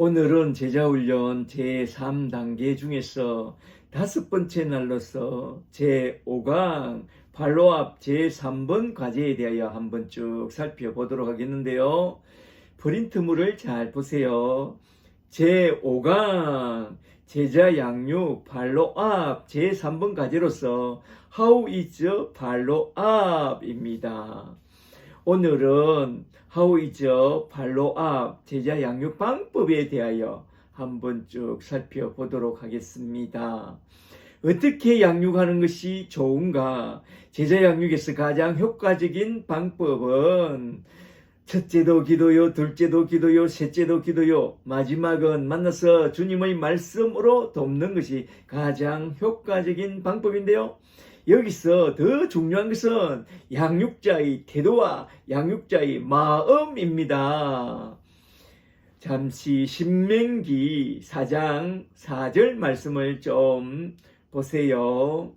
오늘은 제자훈련 제3단계 중에서 5번째 날로서 제5강 팔로앞 제3번 과제에 대하여 한번 쭉 살펴보도록 하겠는데요. 프린트물을 잘 보세요. 제5강 제자 양육 팔로앞 제3번 과제로서 How is 팔로앞입니다. 오늘은 How is 팔로앞 제자 양육 방법에 대하여 한번 쭉 살펴보도록 하겠습니다. 어떻게 양육하는 것이 좋은가? 제자 양육에서 가장 효과적인 방법은 첫째도 기도요, 둘째도 기도요, 셋째도 기도요, 마지막은 만나서 주님의 말씀으로 돕는 것이 가장 효과적인 방법인데요. 여기서 더 중요한 것은 양육자의 태도와 양육자의 마음입니다. 잠시 신명기 4장 4절 말씀을 좀 보세요.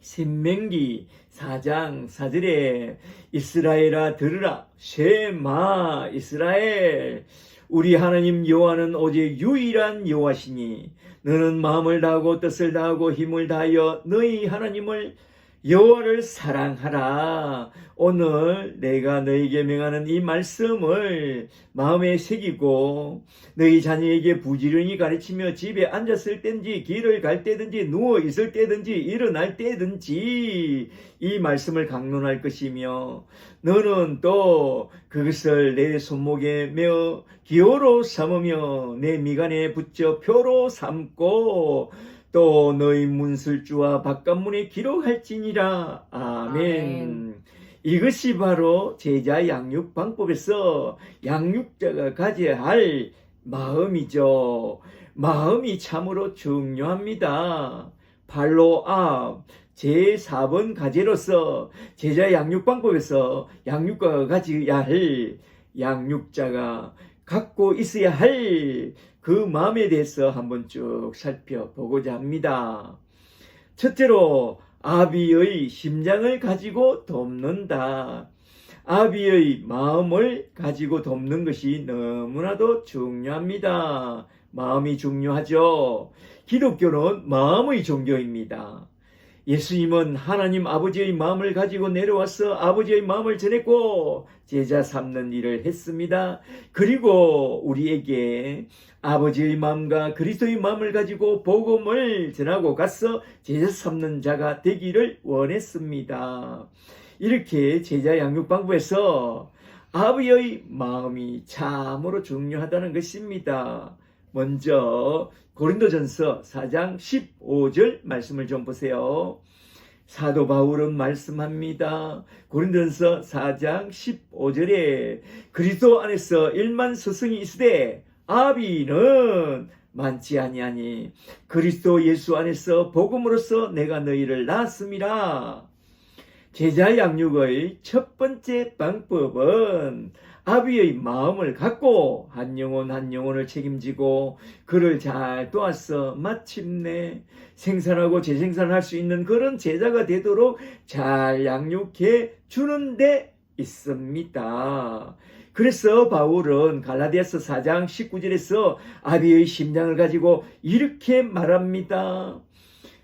신명기 4장 4절에 이스라엘아 들으라 쉐마 이스라엘 우리 하나님 여호와는 오직 유일한 여호와시니 너는 마음을 다하고 뜻을 다하고 힘을 다하여 너희 하나님을 여호와를 사랑하라. 오늘 내가 너희에게 명하는 이 말씀을 마음에 새기고 너희 자녀에게 부지런히 가르치며 집에 앉았을 때든지 길을 갈 때든지 누워 있을 때든지 일어날 때든지 이 말씀을 강론할 것이며 너는 또 그것을 내 손목에 메어 기호로 삼으며 내 미간에 붙여 표로 삼고 또 너희 문술주와 바깥문에 기록할지니라. 아멘. 이것이 바로 제자 양육 방법에서 양육자가 가져야 할 마음이죠. 마음이 참으로 중요합니다. 팔로앞 제4번 과제로서 제자 양육 방법에서 양육가가 가져야 할 양육자가 갖고 있어야 할 그 마음에 대해서 한번 쭉 살펴보고자 합니다. 첫째로 아비의 심장을 가지고 돕는다. 아비의 마음을 가지고 돕는 것이 너무나도 중요합니다. 마음이 중요하죠. 기독교는 마음의 종교입니다. 예수님은 하나님 아버지의 마음을 가지고 내려와서 아버지의 마음을 전했고 제자 삼는 일을 했습니다. 그리고 우리에게 아버지의 마음과 그리스도의 마음을 가지고 복음을 전하고 가서 제자 삼는 자가 되기를 원했습니다. 이렇게 제자 양육 방법에서 아버지의 마음이 참으로 중요하다는 것입니다. 먼저 고린도전서 4장 15절 말씀을 좀 보세요. 사도 바울은 말씀합니다. 고린도전서 4장 15절에 그리스도 안에서 1만 스승이 있으되 아비는 많지 아니하니 그리스도 예수 안에서 복음으로써 내가 너희를 낳았음이라. 제자 양육의 첫 번째 방법은 아비의 마음을 갖고 한 영혼 한 영혼을 책임지고 그를 잘 도와서 마침내 생산하고 재생산할 수 있는 그런 제자가 되도록 잘 양육해 주는 데 있습니다. 그래서 바울은 갈라디아서 4장 19절에서 아비의 심장을 가지고 이렇게 말합니다.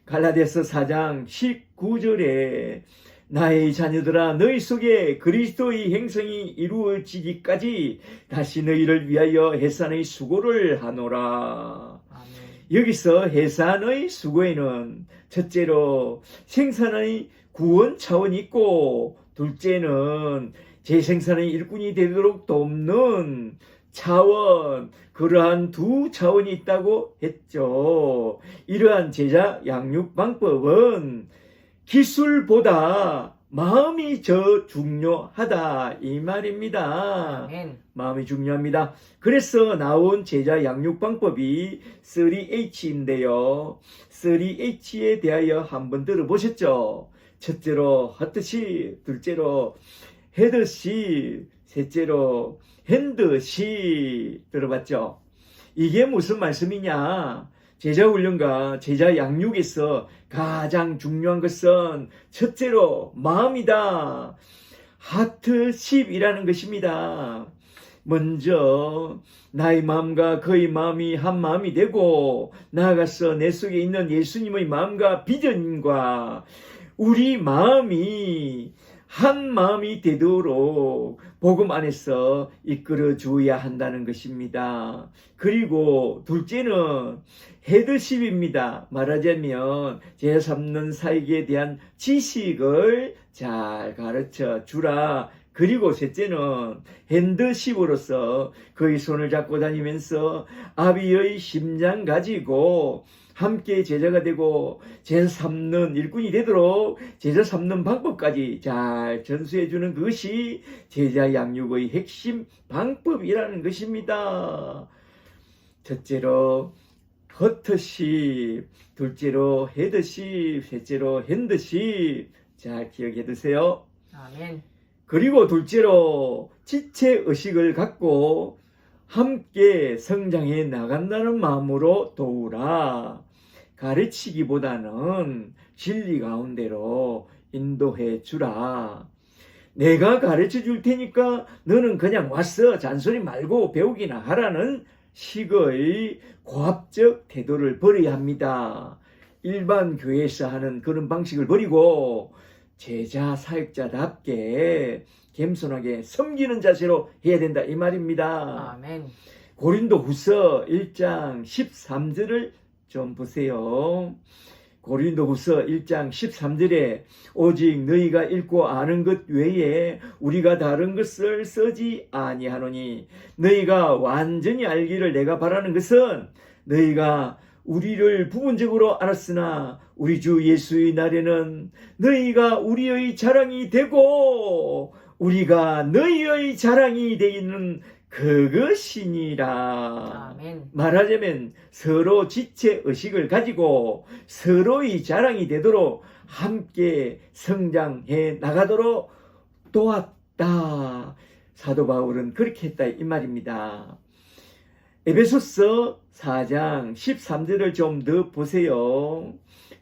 갈라디아서 4장 19절에 나의 자녀들아 너희 속에 그리스도의 행성이 이루어지기까지 다시 너희를 위하여 해산의 수고를 하노라. 아멘. 여기서 해산의 수고에는 첫째로 생산의 구원 차원이 있고 둘째는 재생산의 일꾼이 되도록 돕는 차원, 그러한 두 차원이 있다고 했죠. 이러한 제자 양육 방법은 기술보다 마음이 더 중요하다 이 말입니다. 아멘. 마음이 중요합니다. 그래서 나온 제자 양육 방법이 3H인데요. 3H에 대하여 한번 들어보셨죠? 첫째로 하트시, 둘째로 헤드시, 셋째로 핸드시 들어봤죠? 이게 무슨 말씀이냐? 제자훈련과 제자 양육에서 가장 중요한 것은 첫째로 마음이다. 하트십이라는 것입니다. 먼저 나의 마음과 그의 마음이 한 마음이 되고 나아가서 내 속에 있는 예수님의 마음과 비전과 우리 마음이 한 마음이 되도록 복음 안에서 이끌어 주어야 한다는 것입니다. 그리고 둘째는 헤드십입니다. 말하자면 제3는 사역에 대한 지식을 잘 가르쳐 주라. 그리고 셋째는 핸드십으로서 그의 손을 잡고 다니면서 아비의 심장 가지고 함께 제자가 되고 제자 삼는 일꾼이 되도록 제자 삼는 방법까지 잘 전수해 주는 것이 제자 양육의 핵심 방법이라는 것입니다. 첫째로 허트십, 둘째로 헤드십, 셋째로 핸드십. 잘 기억해 두세요. 아멘. 그리고 둘째로 지체의식을 갖고 함께 성장해 나간다는 마음으로 도우라. 가르치기보다는 진리 가운데로 인도해 주라. 내가 가르쳐 줄 테니까 너는 그냥 와서 잔소리 말고 배우기나 하라는 식의 고압적 태도를 버려야 합니다. 일반 교회에서 하는 그런 방식을 버리고 제자 사역자답게 겸손하게 섬기는 자세로 해야 된다 이 말입니다. 아멘. 고린도후서 1장 13절을 좀 보세요. 고린도후서 1장 13절에 오직 너희가 읽고 아는 것 외에 우리가 다른 것을 쓰지 아니하노니 너희가 완전히 알기를 내가 바라는 것은 너희가 우리를 부분적으로 알았으나 우리 주 예수의 날에는 너희가 우리의 자랑이 되고 우리가 너희의 자랑이 되는 그것이니라. 아멘. 말하자면 서로 지체의식을 가지고 서로의 자랑이 되도록 함께 성장해 나가도록 도왔다. 사도 바울은 그렇게 했다 이 말입니다. 에베소서 4장 13절을 좀 더 보세요.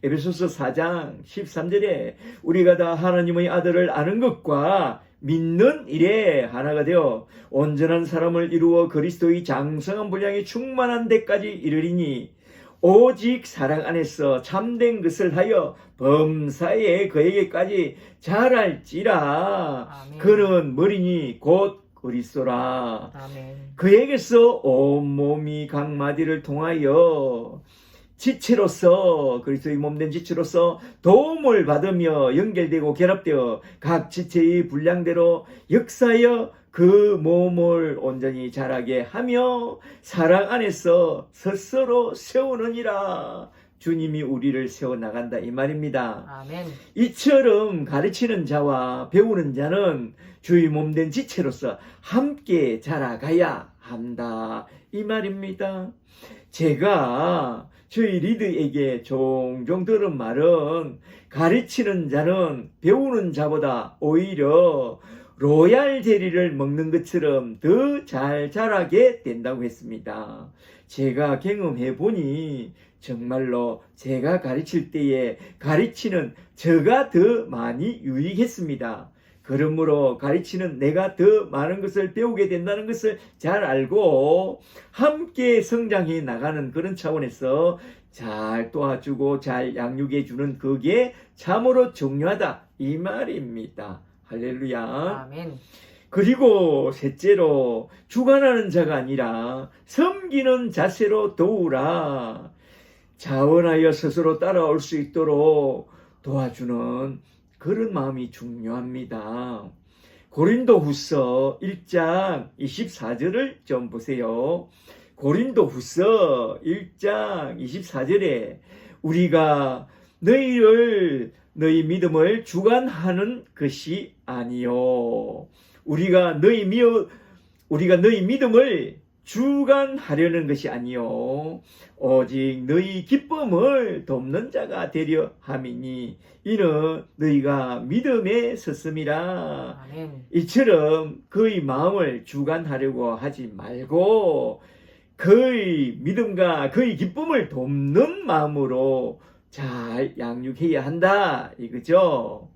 에베소서 4장 13절에 우리가 다 하나님의 아들을 아는 것과 믿는 일에 하나가 되어 온전한 사람을 이루어 그리스도의 장성한 분량에 충만한 데까지 이르리니 오직 사랑 안에서 참된 것을 하여 범사에 그에게까지 자랄지라. 아멘. 그는 머리니 곧 그리스도라. 아멘. 그에게서 온몸이 각 마디를 통하여 지체로서 그리스도의 몸된 지체로서 도움을 받으며 연결되고 결합되어 각 지체의 분량대로 역사하여 그 몸을 온전히 자라게 하며 사랑 안에서 스스로 세우느니라. 주님이 우리를 세워나간다 이 말입니다. 아멘. 이처럼 가르치는 자와 배우는 자는 주의 몸된 지체로서 함께 자라가야 한다 이 말입니다. 제가 저희 리더에게 종종 들은 말은 가르치는 자는 배우는 자보다 오히려 로얄 젤리를 먹는 것처럼 더 잘 자라게 된다고 했습니다. 제가 경험해 보니 정말로 제가 가르칠 때에 가르치는 저가 더 많이 유익했습니다. 그러므로 가르치는 내가 더 많은 것을 배우게 된다는 것을 잘 알고 함께 성장해 나가는 그런 차원에서 잘 도와주고 잘 양육해 주는 그게 참으로 중요하다 이 말입니다. 할렐루야. 아멘. 그리고 셋째로 주관하는 자가 아니라 섬기는 자세로 도우라. 자원하여 스스로 따라올 수 있도록 도와주는 그런 마음이 중요합니다. 고린도후서 1장 24절을 좀 보세요. 고린도후서 1장 24절에 우리가 너희 믿음을 주관하는 것이 아니요. 우리가 너희 믿음을 주관하려는 것이 아니요 오직 너희 기쁨을 돕는 자가 되려 함이니 이는 너희가 믿음에 섰음이라. 아멘. 이처럼 그의 마음을 주관하려고 하지 말고 그의 믿음과 그의 기쁨을 돕는 마음으로 잘 양육해야 한다 이거죠.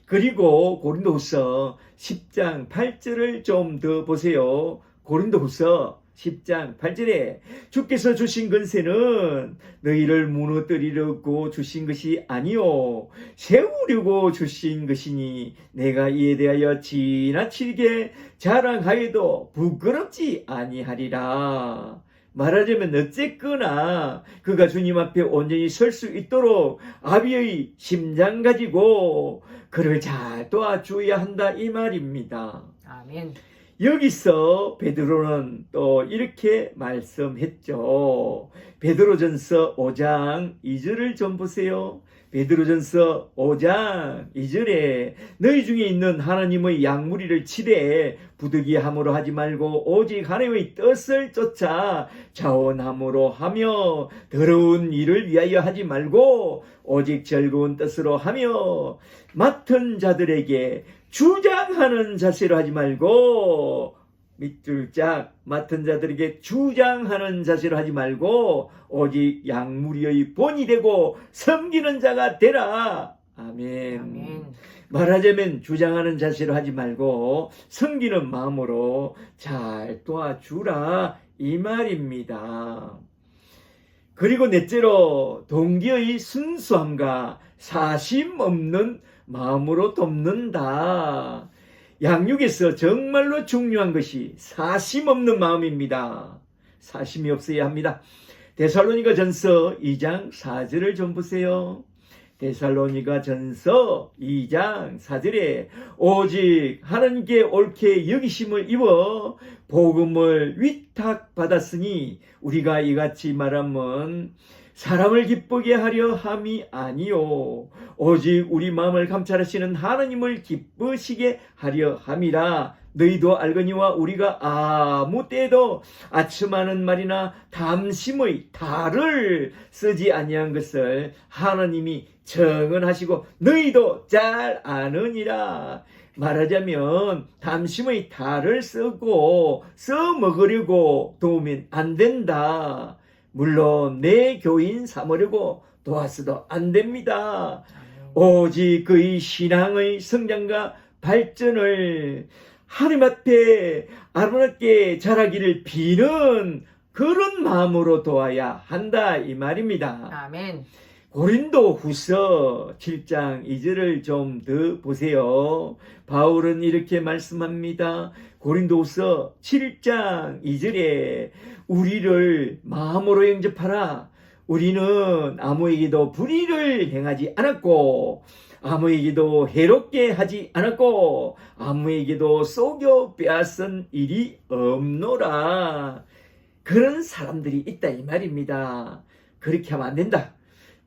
그리고 고린도후서 10장 8절을 좀 더 보세요. 고린도후서 10장 8절에 주께서 주신 권세는 너희를 무너뜨리려고 주신 것이 아니요 세우려고 주신 것이니 내가 이에 대하여 지나치게 자랑하여도 부끄럽지 아니하리라. 말하자면 어쨌거나 그가 주님 앞에 온전히 설 수 있도록 아비의 심장 가지고 그를 잘 도와줘야 한다 이 말입니다. 아멘. 여기서 베드로는 또 이렇게 말씀했죠. 베드로전서 5장 2절을 좀 보세요. 베드로전서 5장 2절에 너희 중에 있는 하나님의 양무리를 치되 부득이함으로 하지 말고 오직 하나님의 뜻을 쫓아 자원함으로 하며 더러운 일을 위하여 하지 말고 오직 즐거운 뜻으로 하며 맡은 자들에게 주장하는 자세로 하지 말고 밑줄 짝 맡은 자들에게 주장하는 자세로 하지 말고 오직 양무리의 본이 되고 섬기는 자가 되라. 아멘. 아멘. 말하자면 주장하는 자세로 하지 말고 섬기는 마음으로 잘 도와주라 이 말입니다. 그리고 넷째로 동기의 순수함과 사심 없는 마음으로 돕는다. 양육에서 정말로 중요한 것이 사심 없는 마음입니다. 사심이 없어야 합니다. 데살로니가 전서 2장 4절을 좀 보세요. 데살로니가 전서 2장 4절에 오직 하나님께 옳게 여기심을 입어 복음을 위탁받았으니 우리가 이같이 말하면 사람을 기쁘게 하려 함이 아니요 오직 우리 마음을 감찰하시는 하나님을 기쁘시게 하려 함이라. 너희도 알거니와 우리가 아무 때에도 아첨하는 말이나 담심의 달을 쓰지 아니한 것을 하나님이 정언하시고 너희도 잘 아느니라. 말하자면 담심의 달을 쓰고 써먹으려고 도우면 안 된다. 물론 내 교인 삼으려고 도와서도 안 됩니다. 오직 그의 신앙의 성장과 발전을 하나님 앞에 아름답게 자라기를 비는 그런 마음으로 도와야 한다 이 말입니다. 아멘. 고린도후서 7장 2절을 좀 더 보세요. 바울은 이렇게 말씀합니다. 고린도후서 7장 2절에 우리를 마음으로 영접하라. 우리는 아무에게도 불의를 행하지 않았고 아무에게도 해롭게 하지 않았고 아무에게도 속여 빼앗은 일이 없노라. 그런 사람들이 있다 이 말입니다. 그렇게 하면 안 된다.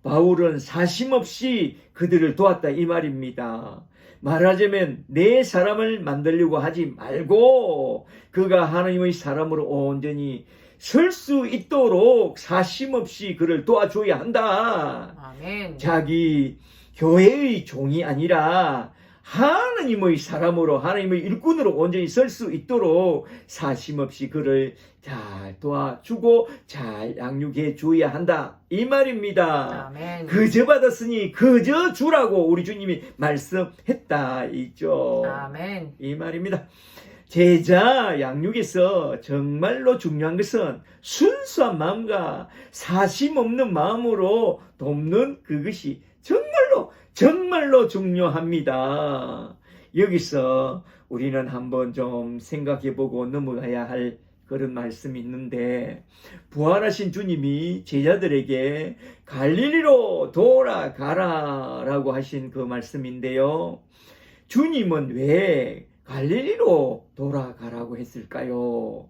바울은 사심없이 그들을 도왔다 이 말입니다. 말하자면 내 사람을 만들려고 하지 말고 그가 하나님의 사람으로 온전히 설 수 있도록 사심없이 그를 도와줘야 한다. 아멘. 자기 교회의 종이 아니라 하나님의 사람으로 하나님의 일꾼으로 온전히 설 수 있도록 사심없이 그를 잘 도와주고 잘 양육해 줘야 한다 이 말입니다. 아멘. 그저 받았으니 그저 주라고 우리 주님이 말씀했다 있죠. 아멘. 이 말입니다. 제자 양육에서 정말로 중요한 것은 순수한 마음과 사심 없는 마음으로 돕는 그것이 정말로 중요합니다. 여기서 우리는 한번 좀 생각해보고 넘어가야 할 그런 말씀이 있는데 부활하신 주님이 제자들에게 갈릴리로 돌아가라 라고 하신 그 말씀인데요. 주님은 왜 갈릴리로 돌아가라고 했을까요?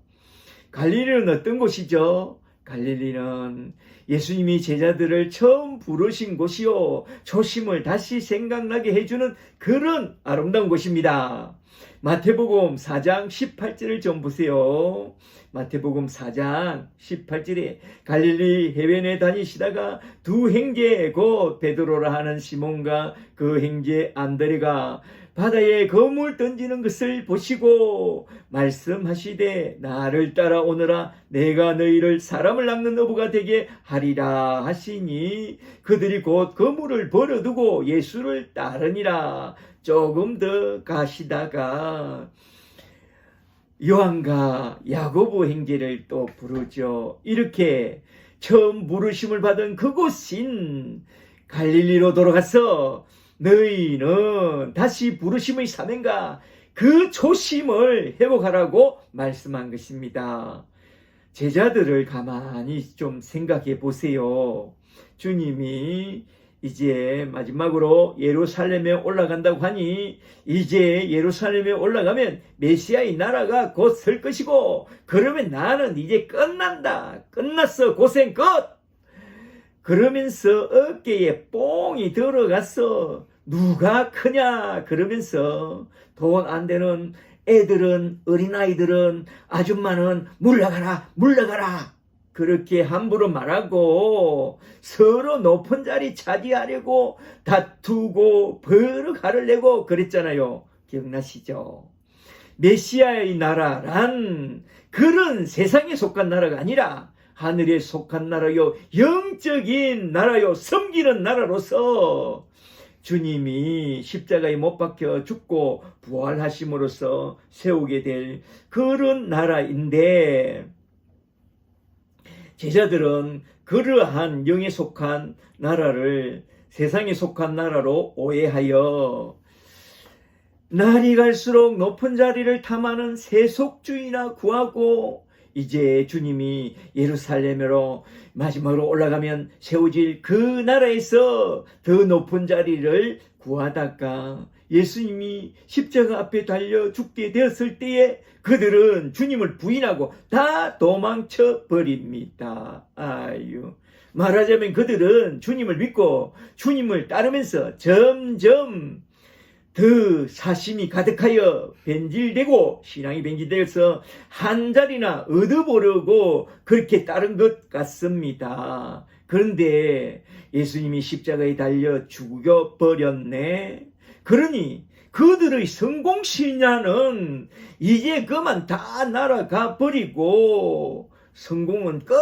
갈릴리는 어떤 곳이죠? 갈릴리는 예수님이 제자들을 처음 부르신 곳이요 초심을 다시 생각나게 해주는 그런 아름다운 곳입니다. 마태복음 4장 18절을 좀 보세요. 마태복음 4장 18절에 갈릴리 해변에 다니시다가 두 형제 곧 베드로라 하는 시몬과 그 형제 안드레가 바다에 거물 던지는 것을 보시고 말씀하시되 나를 따라오너라 내가 너희를 사람을 낚는 어부가 되게 하리라 하시니 그들이 곧 거물을 버려두고 예수를 따르니라. 조금 더 가시다가 요한과 야고보 행제를 또 부르죠. 이렇게 처음 부르심을 받은 그곳인 갈릴리로 돌아가서 너희는 다시 부르심의 사명과 그 초심을 회복하라고 말씀한 것입니다. 제자들을 가만히 좀 생각해 보세요. 주님이 이제 마지막으로 예루살렘에 올라간다고 하니 이제 예루살렘에 올라가면 메시아의 나라가 곧 설 것이고 그러면 나는 이제 끝난다. 끝났어. 고생 끝. 그러면서 어깨에 뽕이 들어갔어. 누가 크냐 그러면서 돈 안 되는 애들은 어린아이들은 아줌마는 물러가라 물러가라 그렇게 함부로 말하고 서로 높은 자리 차지하려고 다투고 버럭 화를 내고 그랬잖아요. 기억나시죠? 메시아의 나라란 그런 세상에 속한 나라가 아니라 하늘에 속한 나라요, 영적인 나라요, 섬기는 나라로서 주님이 십자가에 못 박혀 죽고 부활하심으로써 세우게 될 그런 나라인데 제자들은 그러한 영에 속한 나라를 세상에 속한 나라로 오해하여 날이 갈수록 높은 자리를 탐하는 세속주의나 구하고 이제 주님이 예루살렘으로 마지막으로 올라가면 세워질 그 나라에서 더 높은 자리를 구하다가 예수님이 십자가 앞에 달려 죽게 되었을 때에 그들은 주님을 부인하고 다 도망쳐 버립니다. 아유. 말하자면 그들은 주님을 믿고 주님을 따르면서 점점 더 사심이 가득하여 변질되고 신앙이 변질되어서 한 자리나 얻어보려고 그렇게 따른 것 같습니다. 그런데 예수님이 십자가에 달려 죽여버렸네. 그러니 그들의 성공신화는 이제 그만 다 날아가 버리고 성공은 끝.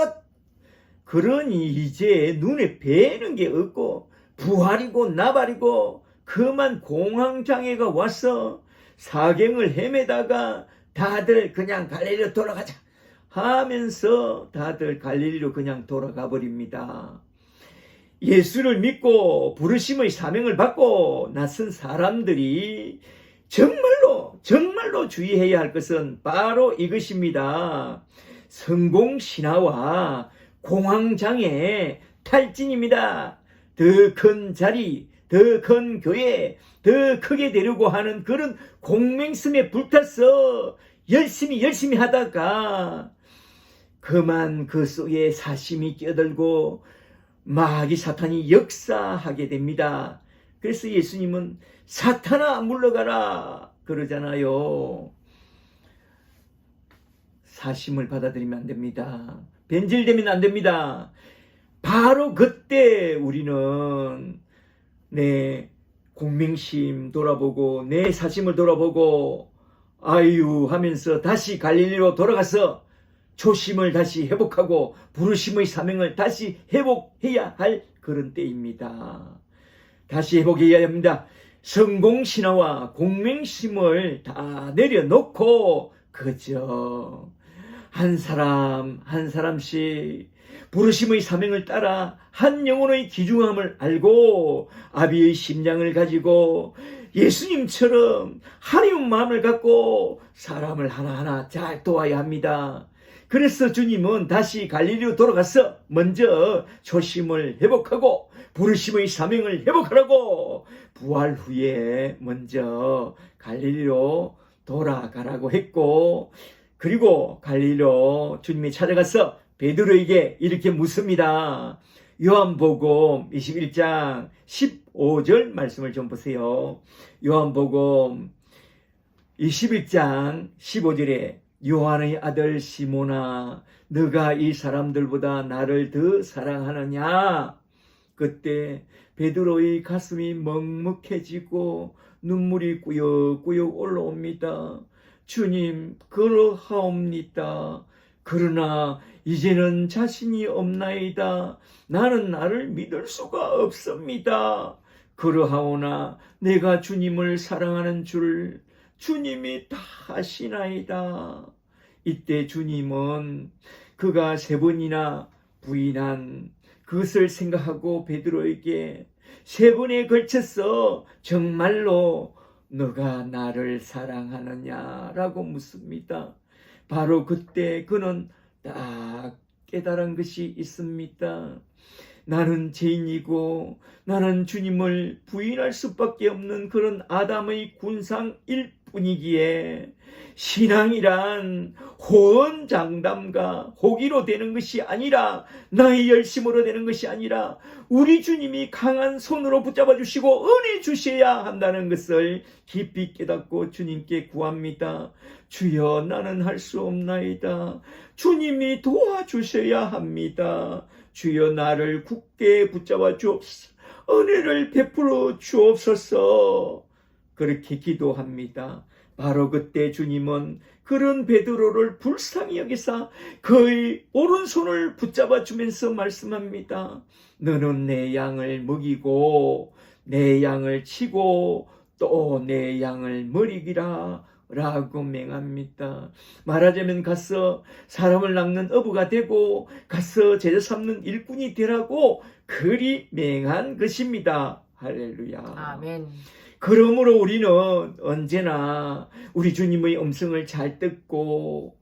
그러니 이제 눈에 뵈는 게 없고 부활이고 나발이고 그만 공황장애가 와서 사경을 헤매다가 다들 그냥 갈릴리로 돌아가자 하면서 다들 갈릴리로 그냥 돌아가 버립니다. 예수를 믿고 부르심의 사명을 받고 나선 사람들이 정말로 주의해야 할 것은 바로 이것입니다. 성공신화와 공황장애 탈진입니다. 더 큰 자리, 더 큰 교회, 더 크게 되려고 하는 그런 공맹심에 불타서 열심히 하다가 그만 그 속에 사심이 끼어들고 마귀 사탄이 역사하게 됩니다. 그래서 예수님은 사탄아 물러가라 그러잖아요. 사심을 받아들이면 안 됩니다. 변질되면 안 됩니다. 바로 그때 우리는 내 공맹심 돌아보고 내 사심을 돌아보고 아유 하면서 다시 갈릴리로 돌아가서 초심을 다시 회복하고 부르심의 사명을 다시 회복해야 할 그런 때입니다. 다시 회복해야 합니다. 성공신화와 공맹심을 다 내려놓고 그저 한 사람 한 사람씩 부르심의 사명을 따라 한 영혼의 귀중함을 알고 아비의 심장을 가지고 예수님처럼 하나님 마음을 갖고 사람을 하나하나 잘 도와야 합니다. 그래서 주님은 다시 갈릴리로 돌아가서 먼저 초심을 회복하고 부르심의 사명을 회복하라고 부활 후에 먼저 갈릴리로 돌아가라고 했고 그리고 갈릴리로 주님이 찾아가서 베드로에게 이렇게 묻습니다. 요한복음 21장 15절 말씀을 좀 보세요. 요한복음 21장 15절에 요한의 아들 시몬아 너가 이 사람들보다 나를 더 사랑하느냐? 그때 베드로의 가슴이 먹먹해지고 눈물이 꾸역꾸역 올라옵니다. 주님 그러하옵니다. 그러나 이제는 자신이 없나이다. 나는 나를 믿을 수가 없습니다. 그러하오나 내가 주님을 사랑하는 줄 주님이 다 하시나이다. 이때 주님은 그가 3번이나 부인한 그것을 생각하고 베드로에게 3번에 걸쳐서 정말로 너가 나를 사랑하느냐라고 묻습니다. 바로 그때 그는 딱 깨달은 것이 있습니다. 나는 죄인이고 나는 주님을 부인할 수밖에 없는 그런 아담의 군상일 뿐이기에 신앙이란 호언장담과 호기로 되는 것이 아니라 나의 열심으로 되는 것이 아니라 우리 주님이 강한 손으로 붙잡아 주시고 은혜 주셔야 한다는 것을 깊이 깨닫고 주님께 구합니다. 주여 나는 할 수 없나이다. 주님이 도와주셔야 합니다. 주여 나를 굳게 붙잡아 주옵소서. 은혜를 베풀어 주옵소서. 그렇게 기도합니다. 바로 그때 주님은 그런 베드로를 불쌍히 여기사 그의 오른손을 붙잡아 주면서 말씀합니다. 너는 내 양을 먹이고 내 양을 치고 또 내 양을 먹이기라 라고 맹합니다. 말하자면 가서 사람을 낚는 어부가 되고 가서 제자 삼는 일꾼이 되라고 그리 맹한 것입니다. 할렐루야. 아멘. 그러므로 우리는 언제나 우리 주님의 음성을 잘 듣고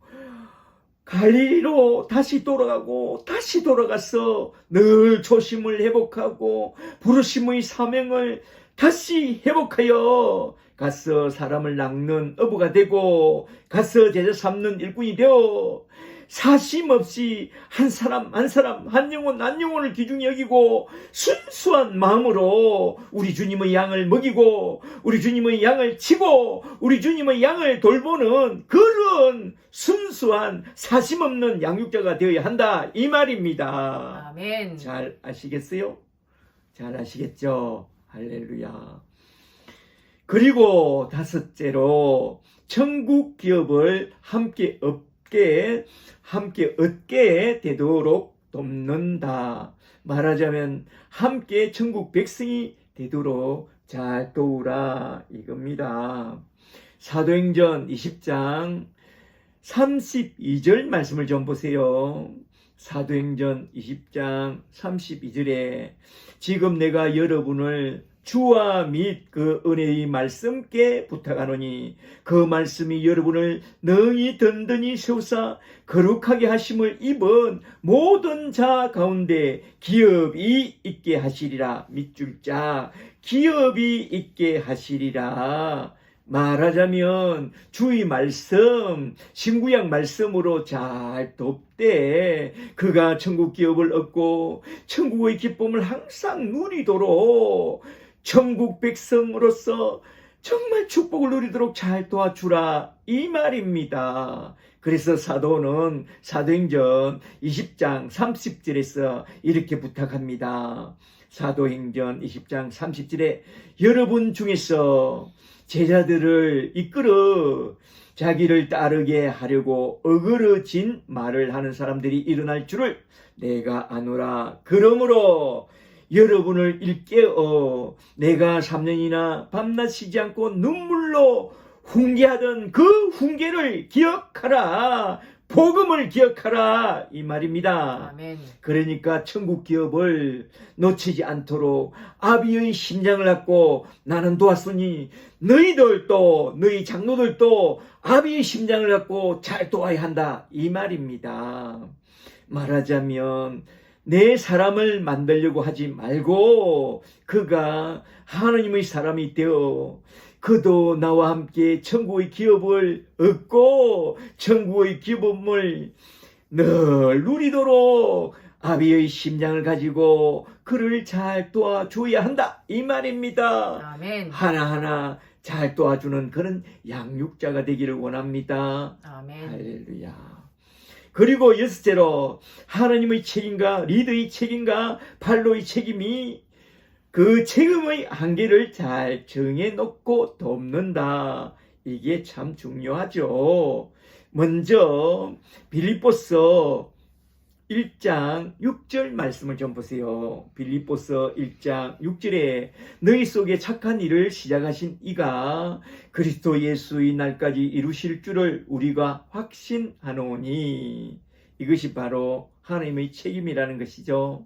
갈릴리로 다시 돌아가고 다시 돌아가서 늘 초심을 회복하고 부르심의 사명을 다시 회복하여 가서 사람을 낚는 어부가 되고 가서 제자 삼는 일꾼이 되어 사심 없이 한 사람 한 영혼을 귀중히 여기고 순수한 마음으로 우리 주님의 양을 먹이고 우리 주님의 양을 치고 우리 주님의 양을 돌보는 그런 순수한 사심 없는 양육자가 되어야 한다 이 말입니다. 아멘. 잘 아시겠어요? 잘 아시겠죠? 할렐루야. 그리고 다섯째로 천국 기업을 함께 얻게 되도록 돕는다. 말하자면 함께 천국 백성이 되도록 잘 도우라 이겁니다. 사도행전 20장 32절 말씀을 좀 보세요. 사도행전 20장 32절에 지금 내가 여러분을 주와 및 그 은혜의 말씀께 부탁하노니 그 말씀이 여러분을 능히 든든히 세우사 거룩하게 하심을 입은 모든 자 가운데 기업이 있게 하시리라. 밑줄 자 기업이 있게 하시리라. 말하자면 주의 말씀 신구약 말씀으로 잘 돕되 그가 천국 기업을 얻고 천국의 기쁨을 항상 누리도록 천국 백성으로서 정말 축복을 누리도록 잘 도와주라 이 말입니다. 그래서 사도는 사도행전 20장 30절에서 이렇게 부탁합니다. 사도행전 20장 30절에 여러분 중에서 제자들을 이끌어 자기를 따르게 하려고 어그러진 말을 하는 사람들이 일어날 줄을 내가 아노라. 그러므로 여러분을 일깨어 내가 3년이나 밤낮 쉬지 않고 눈물로 훈계하던 그 훈계를 기억하라. 복음을 기억하라 이 말입니다. 아멘. 그러니까 천국 기업을 놓치지 않도록 아비의 심장을 갖고 나는 도왔으니 너희들도 너희 장로들도 아비의 심장을 갖고 잘 도와야 한다 이 말입니다. 말하자면 내 사람을 만들려고 하지 말고 그가 하나님의 사람이 되어 그도 나와 함께 천국의 기업을 얻고 천국의 기쁨을 늘 누리도록 아비의 심장을 가지고 그를 잘 도와줘야 한다 이 말입니다. 아멘. 하나하나 잘 도와주는 그런 양육자가 되기를 원합니다. 아멘. 할렐루야. 그리고 여섯째로 하나님의 책임과 리더의 책임과 발로의 책임이 그 책임의 한계를 잘 정해놓고 돕는다. 이게 참 중요하죠. 먼저 빌립보서 1장 6절 말씀을 좀 보세요. 빌립보서 1장 6절에 너희 속에 착한 일을 시작하신 이가 그리스도 예수의 날까지 이루실 줄을 우리가 확신하노니. 이것이 바로 하나님의 책임이라는 것이죠.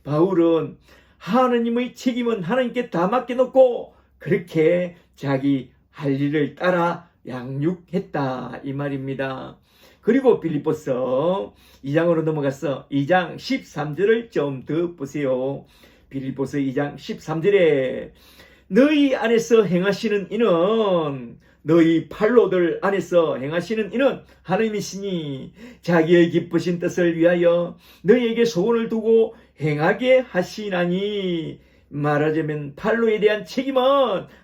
바울은 하나님의 책임은 하나님께 다 맡겨놓고 그렇게 자기 할 일을 따라 양육했다 이 말입니다. 그리고 빌립보서 2장으로 넘어가서 2장 13절을 좀 더 보세요. 빌립보서 2장 13절에 너희 안에서 행하시는 이는 너희 팔로들 안에서 행하시는 이는 하나님이시니 자기의 기쁘신 뜻을 위하여 너희에게 소원을 두고 행하게 하시나니. 말하자면 팔로에 대한 책임은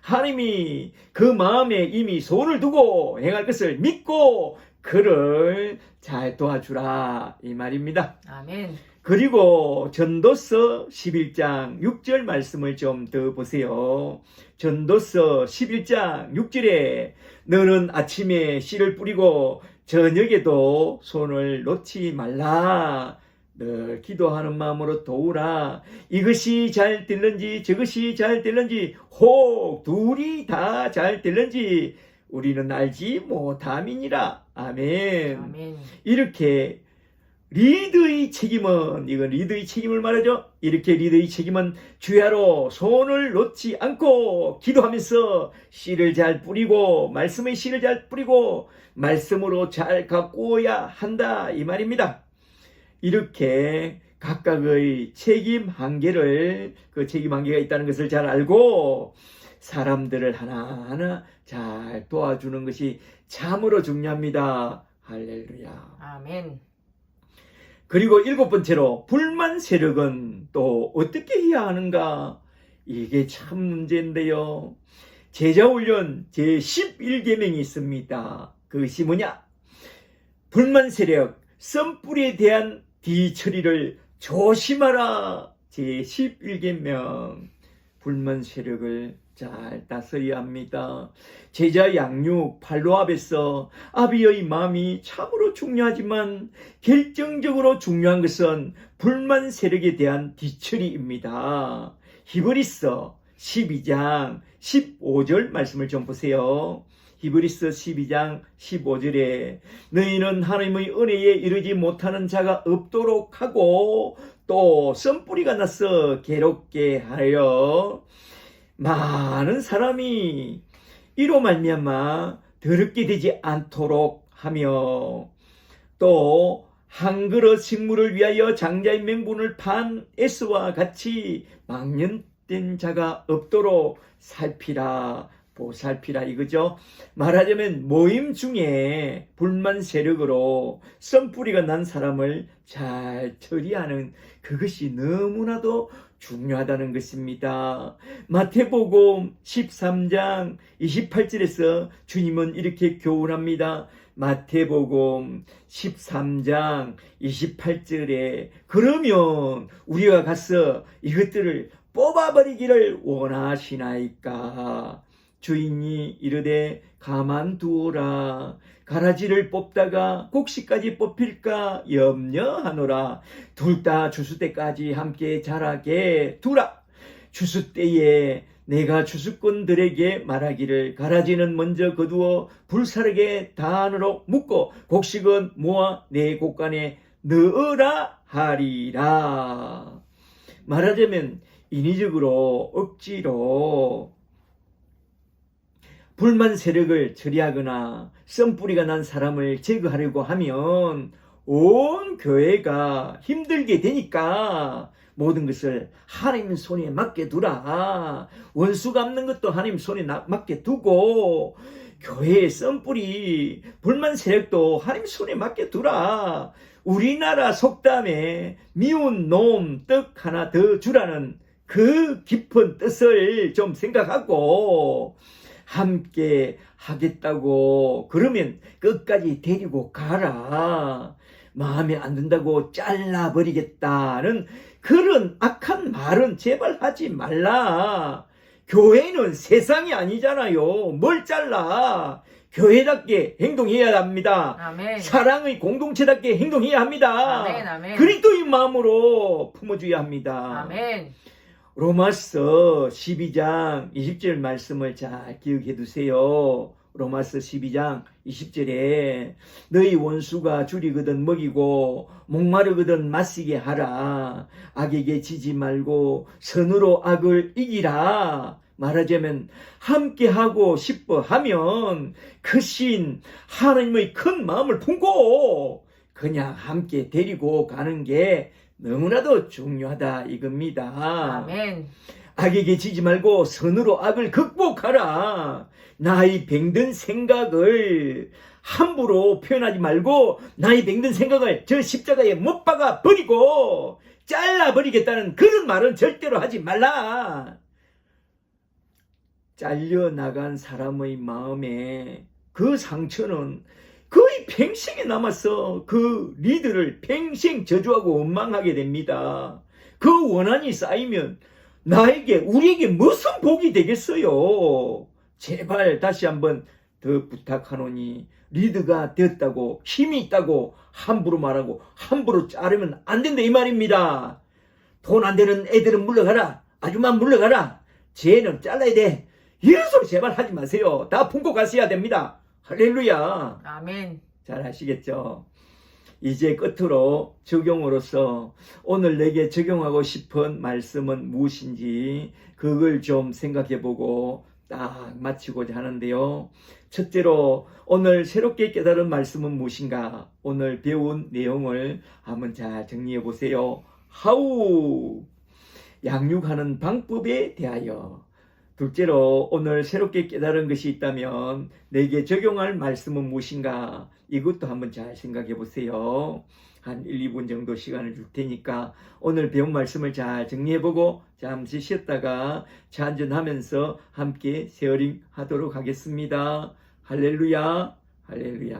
하나님이 그 마음에 이미 소원을 두고 행할 것을 믿고 그를 잘 도와주라 이 말입니다. 아멘. 그리고 전도서 11장 6절 말씀을 좀 더 보세요. 전도서 11장 6절에 너는 아침에 씨를 뿌리고 저녁에도 손을 놓지 말라. 늘 기도하는 마음으로 도우라. 이것이 잘 될는지 저것이 잘 될는지 혹 둘이 다 잘 될는지 우리는 알지 못함이니라. 아멘. 아멘. 이렇게 리더의 책임은, 이건 리더의 책임을 말하죠. 이렇게 리더의 책임은 주야로 손을 놓지 않고 기도하면서 씨를 잘 뿌리고 말씀의 씨를 잘 뿌리고 말씀으로 잘 가꾸어야 한다 이 말입니다. 이렇게 각각의 책임 한계를, 그 책임 한계가 있다는 것을 잘 알고 사람들을 하나하나 잘 도와주는 것이 참으로 중요합니다. 할렐루야. 아멘. 그리고 7번째로 불만 세력은 또 어떻게 해야 하는가? 이게 참 문제인데요. 제자훈련 제11계명이 있습니다. 그것이 뭐냐? 불만 세력, 썸뿌리에 대한 뒤처리를 조심하라. 제11계명. 불만 세력을 잘 다스려야 합니다. 제자 양육 팔로 앞에서 아비의 마음이 참으로 중요하지만 결정적으로 중요한 것은 불만 세력에 대한 뒤처리입니다. 히브리서 12장 15절 말씀을 좀 보세요. 히브리서 12장 15절에 너희는 하나님의 은혜에 이르지 못하는 자가 없도록 하고 또 썸뿌리가 나서 괴롭게 하여 많은 사람이 이로 말미암아 더럽게 되지 않도록 하며 또 한 그릇 식물을 위하여 장자의 명분을 판 에스와 같이 망령된 자가 없도록 살피라. 보살피라 이거죠. 말하자면 모임 중에 불만 세력으로 썸뿌리가 난 사람을 잘 처리하는 그것이 너무나도 중요하다는 것입니다. 마태복음 13장 28절에서 주님은 이렇게 교훈합니다. 마태복음 13장 28절에 그러면 우리가 가서 이것들을 뽑아버리기를 원하시나이까? 주인이 이르되 가만두어라. 가라지를 뽑다가 곡식까지 뽑힐까 염려하노라. 둘 다 추수 때까지 함께 자라게 두라. 추수 때에 내가 추수꾼들에게 말하기를 가라지는 먼저 거두어 불사르게 단으로 묶고 곡식은 모아 내 곡간에 넣으라 하리라. 말하자면 인위적으로 억지로 불만 세력을 처리하거나 썸뿌리가 난 사람을 제거하려고 하면 온 교회가 힘들게 되니까 모든 것을 하나님 손에 맡겨두라. 원수 갚는 것도 하나님 손에 맡겨두고 교회의 썸뿌리 불만 세력도 하나님 손에 맡겨두라. 우리나라 속담에 미운 놈 떡 하나 더 주라는 그 깊은 뜻을 좀 생각하고 함께 하겠다고 그러면 끝까지 데리고 가라. 마음에 안 든다고 잘라버리겠다는 그런 악한 말은 제발 하지 말라. 교회는 세상이 아니잖아요. 뭘 잘라. 교회답게 행동해야 합니다. 아멘. 사랑의 공동체답게 행동해야 합니다. 아멘. 아멘. 그리스도의 마음으로 품어줘야 합니다. 아멘. 로마서 12장 20절 말씀을 잘 기억해 두세요. 로마서 12장 20절에 너희 원수가 줄이거든 먹이고 목마르거든 마시게 하라. 악에게 지지 말고 선으로 악을 이기라. 말하자면 함께하고 싶어 하면 그 신 하나님의 큰 마음을 품고 그냥 함께 데리고 가는 게 너무나도 중요하다 이겁니다. 아멘. 악에게 지지 말고 선으로 악을 극복하라. 나의 병든 생각을 함부로 표현하지 말고 나의 병든 생각을 저 십자가에 못 박아 버리고 잘라 버리겠다는 그런 말은 절대로 하지 말라. 잘려나간 사람의 마음에 그 상처는 거의 평생에 남아서 그 리더를 평생 저주하고 원망하게 됩니다. 그 원한이 쌓이면 우리에게 무슨 복이 되겠어요? 제발 다시 한번 더 부탁하노니 리더가 되었다고 힘이 있다고 함부로 말하고 함부로 자르면 안 된다 이 말입니다. 돈 안 되는 애들은 물러가라. 아줌마 물러가라. 쟤는 잘라야 돼. 이런 소리 제발 하지 마세요. 다 품고 가셔야 됩니다. 할렐루야. 아멘. 잘 아시겠죠? 이제 끝으로 적용으로서 오늘 내게 적용하고 싶은 말씀은 무엇인지 그걸 좀 생각해보고 딱 마치고자 하는데요. 첫째로 오늘 새롭게 깨달은 말씀은 무엇인가? 오늘 배운 내용을 한번 잘 정리해 보세요. 하우 양육하는 방법에 대하여. 둘째로 오늘 새롭게 깨달은 것이 있다면 내게 적용할 말씀은 무엇인가? 이것도 한번 잘 생각해 보세요. 한 1, 2분 정도 시간을 줄 테니까 오늘 배운 말씀을 잘 정리해보고 잠시 쉬었다가 차 한잔하면서 함께 쉐어링 하도록 하겠습니다. 할렐루야, 할렐루야.